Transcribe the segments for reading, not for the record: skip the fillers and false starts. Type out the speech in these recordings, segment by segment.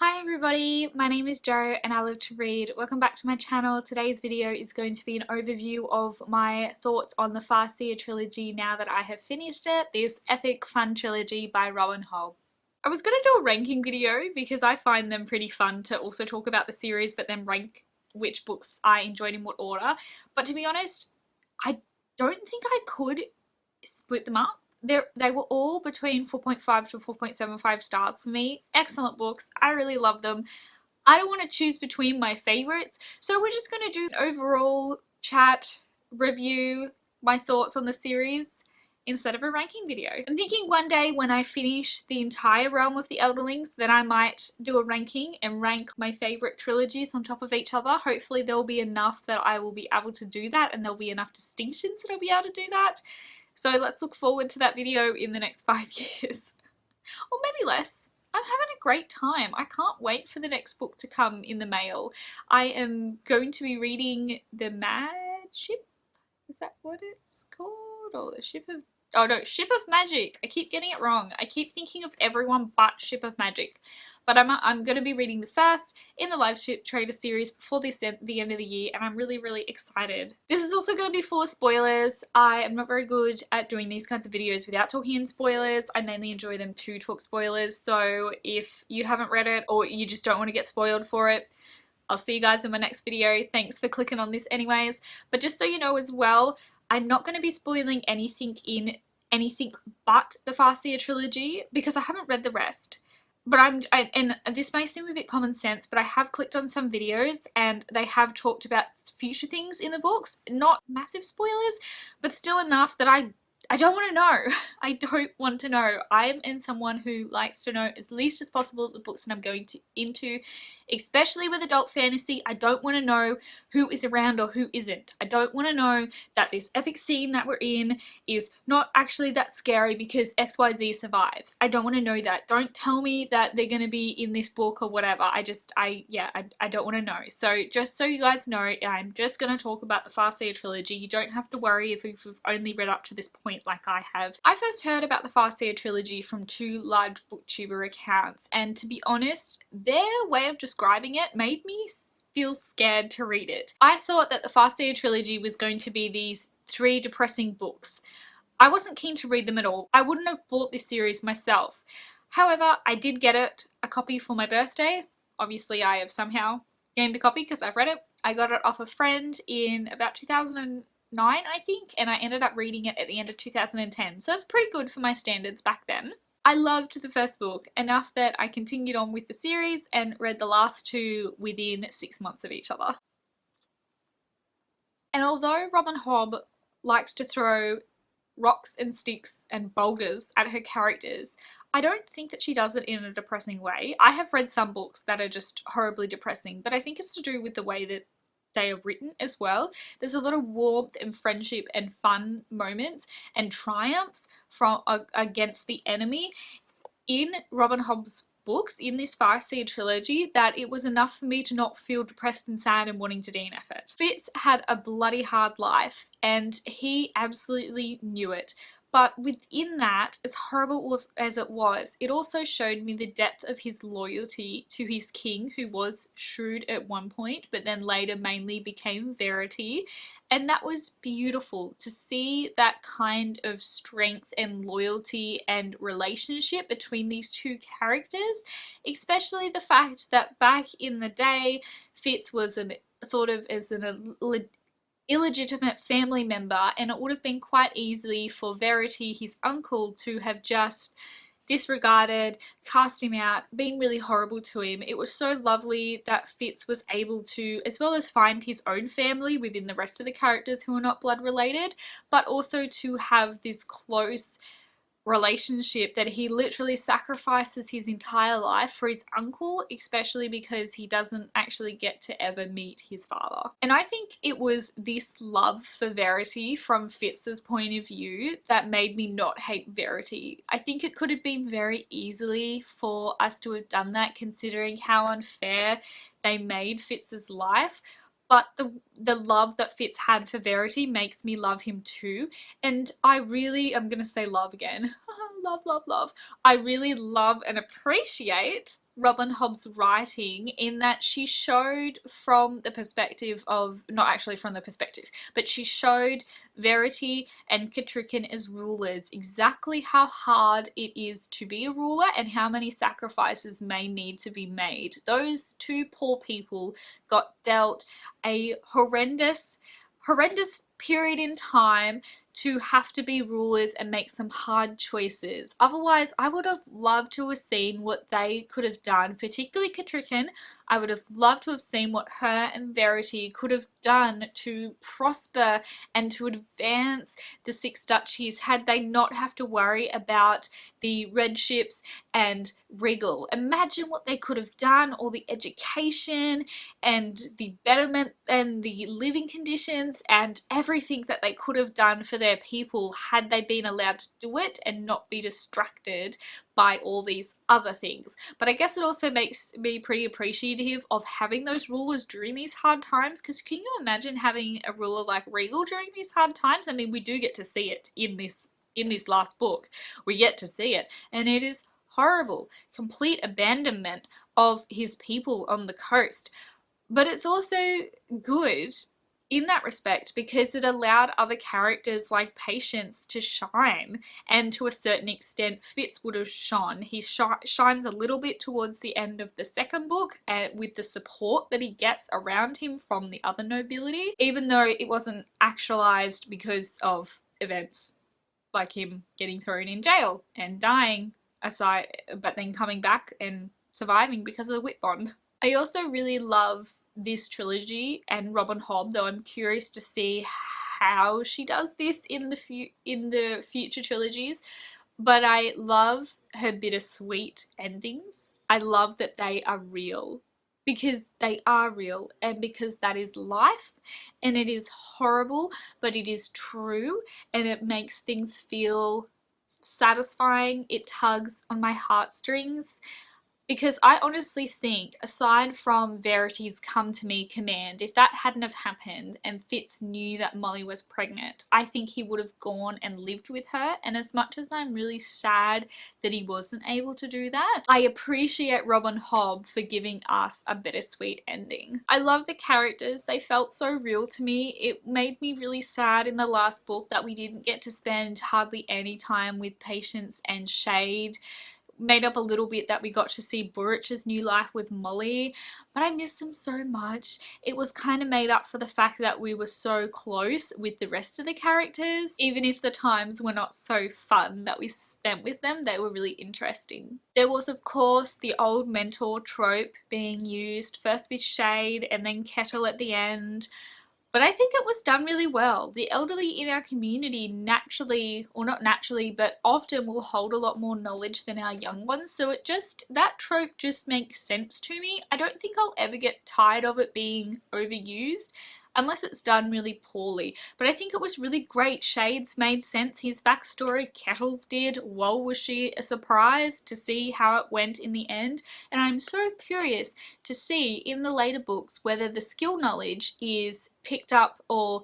Hi everybody, my name is Jo and I love to read. Welcome back to my channel. Today's video is going to be an overview of my thoughts on the Farseer trilogy now that I have finished it, this epic fun trilogy by Robin Hobb. I was going to do a ranking video because I find them pretty fun to also talk about the series but then rank which books I enjoyed in what order. But to be honest, I don't think I could split them up. They were all between 4.5 to 4.75 stars for me. Excellent books. I really love them. I don't want to choose between my favorites, so we're just going to do an overall chat, review, my thoughts on the series instead of a ranking video. I'm thinking one day when I finish the entire realm of the Elderlings that I might do a ranking and rank my favorite trilogies on top of each other. Hopefully there'll be enough that I will be able to do that and there'll be enough distinctions that I'll be able to do that. So let's look forward to that video in the next 5 years. Or maybe less. I'm having a great time. I can't wait for the next book to come in the mail. I am going to be reading The Mad Ship? Is that what it's called? Or the Ship of... Oh no, Ship of Magic. I keep getting it wrong. I keep thinking of everyone but Ship of Magic. But I'm going to be reading the first in the Live Ship Trader series before the end of the year, and I'm really excited. This is also going to be full of spoilers. I am not very good at doing these kinds of videos without talking in spoilers. I mainly enjoy them to talk spoilers, so if you haven't read it or you just don't want to get spoiled for it, I'll see you guys in my next video. Thanks for clicking on this anyways. But just so you know as well, I'm not going to be spoiling anything in anything but the Farseer trilogy because I haven't read the rest. But and this may seem a bit common sense, but I have clicked on some videos and they have talked about future things in the books. Not massive spoilers, but still enough that I don't want to know. I don't want to know. I am someone who likes to know as least as possible the books that I'm going into, especially with adult fantasy. I don't want to know who is around or who isn't. I don't want to know that this epic scene that we're in is not actually that scary because XYZ survives. I don't want to know that. Don't tell me that they're going to be in this book or whatever. I don't want to know. So just so you guys know, I'm just going to talk about the Farseer trilogy. You don't have to worry if you've only read up to this point like I have. I first heard about the Farseer trilogy from 2 large booktuber accounts, and to be honest, their way of describing it made me feel scared to read it. I thought that the Farseer trilogy was going to be these 3 depressing books. I wasn't keen to read them at all. I wouldn't have bought this series myself. However, I did get a copy for my birthday. Obviously, I have somehow gained a copy because I've read it. I got it off a friend in about 2009, I think, and I ended up reading it at the end of 2010. So it's pretty good for my standards back then. I loved the first book enough that I continued on with the series and read the last 2 within 6 months of each other. And although Robin Hobb likes to throw rocks and sticks and boulders at her characters, I don't think that she does it in a depressing way. I have read some books that are just horribly depressing, but I think it's to do with the way that they are written as well. There's a lot of warmth and friendship and fun moments and triumphs from against the enemy in Robin Hobb's books in this Farseer trilogy that it was enough for me to not feel depressed and sad and wanting to DNF it. Fitz had a bloody hard life and he absolutely knew it. But within that, as horrible as it was, it also showed me the depth of his loyalty to his king, who was shrewd at one point, but then later mainly became Verity. And that was beautiful to see that kind of strength and loyalty and relationship between these 2 characters, especially the fact that back in the day, Fitz was thought of as an illegitimate family member, and it would have been quite easily for Verity, his uncle, to have just disregarded, cast him out, been really horrible to him. It was so lovely that Fitz was able to, as well as find his own family within the rest of the characters who are not blood related, but also to have this close relationship that he literally sacrifices his entire life for his uncle, especially because he doesn't actually get to ever meet his father. And I think it was this love for Verity from Fitz's point of view that made me not hate Verity. I think it could have been very easily for us to have done that, considering how unfair they made Fitz's life. But the love that Fitz had for Verity makes me love him too. And I really, I'm going to say love again, love, love, love. I really love and appreciate Robin Hobb's writing in that she showed from the perspective of, not actually from the perspective, but she showed Verity and Katrikan as rulers exactly how hard it is to be a ruler and how many sacrifices may need to be made. Those two poor people got dealt a horrendous period in time to have to be rulers and make some hard choices. Otherwise, I would have loved to have seen what they could have done, particularly Katrikan. I would have loved to have seen what her and Verity could have done to prosper and to advance the Six Duchies had they not have to worry about the red ships and Regal. Imagine what they could have done, all the education and the betterment and the living conditions and everything that they could have done for their people had they been allowed to do it and not be distracted by all these other things. But I guess it also makes me pretty appreciative of having those rulers during these hard times, because can you imagine having a ruler like Regal during these hard times? I mean, we do get to see it in this last book. We get to see it, and it is horrible. Complete abandonment of his people on the coast. But it's also good in that respect because it allowed other characters like Patience to shine, and to a certain extent Fitz would have shone. He shines a little bit towards the end of the second book with the support that he gets around him from the other nobility, even though it wasn't actualized because of events like him getting thrown in jail and dying, aside, but then coming back and surviving because of the wit bond. I also really love this trilogy and Robin Hobb, though I'm curious to see how she does this in the future trilogies. But I love her bittersweet endings. I love that they are real, because they are real and because that is life, and it is horrible, but it is true, and it makes things feel satisfying. It tugs on my heartstrings. Because I honestly think, aside from Verity's come to me command, if that hadn't have happened and Fitz knew that Molly was pregnant, I think he would have gone and lived with her. And as much as I'm really sad that he wasn't able to do that, I appreciate Robin Hobb for giving us a bittersweet ending. I love the characters. They felt so real to me. It made me really sad in the last book that we didn't get to spend hardly any time with Patience and Shade. Made up a little bit that we got to see Burrich's new life with Molly, but I miss them so much. It was kind of made up for the fact that we were so close with the rest of the characters. Even if the times were not so fun that we spent with them, they were really interesting. There was of course the old mentor trope being used, first with Shade and then Kettle at the end. But I think it was done really well. The elderly in our community naturally, or not naturally, but often will hold a lot more knowledge than our young ones. So that trope just makes sense to me. I don't think I'll ever get tired of it being overused, unless it's done really poorly. But I think it was really great. Shade's made sense, his backstory, Kettle's did. Whoa, was she a surprise to see how it went in the end. And I'm so curious to see in the later books whether the skill knowledge is picked up or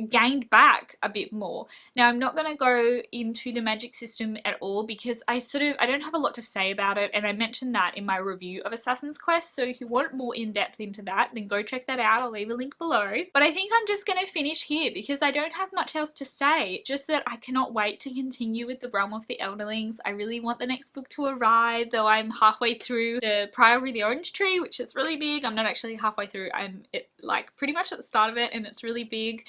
gained back a bit more. Now, I'm not going to go into the magic system at all because I don't have a lot to say about it, and I mentioned that in my review of Assassin's Quest, so if you want more in-depth into that, then go check that out. I'll leave a link below. But I think I'm just going to finish here because I don't have much else to say, just that I cannot wait to continue with the Realm of the Elderlings. I really want the next book to arrive, though I'm halfway through the Priory of the Orange Tree, which is really big. I'm not actually halfway through, I'm like pretty much at the start of it, and it's really big.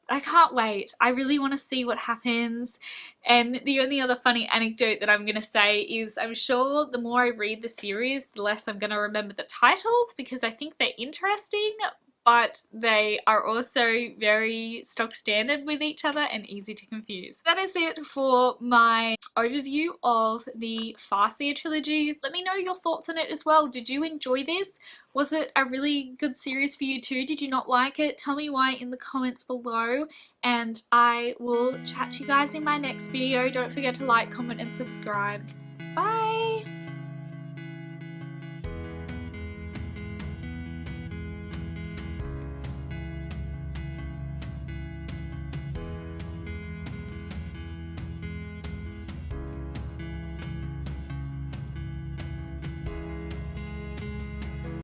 I can't wait. I really want to see what happens. And the only other funny anecdote that I'm going to say is I'm sure the more I read the series, the less I'm going to remember the titles because I think they're interesting, but they are also very stock standard with each other and easy to confuse. That is it for my overview of the Farseer trilogy. Let me know your thoughts on it as well. Did you enjoy this? Was it a really good series for you too? Did you not like it? Tell me why in the comments below, and I will chat to you guys in my next video. Don't forget to like, comment and subscribe. Bye!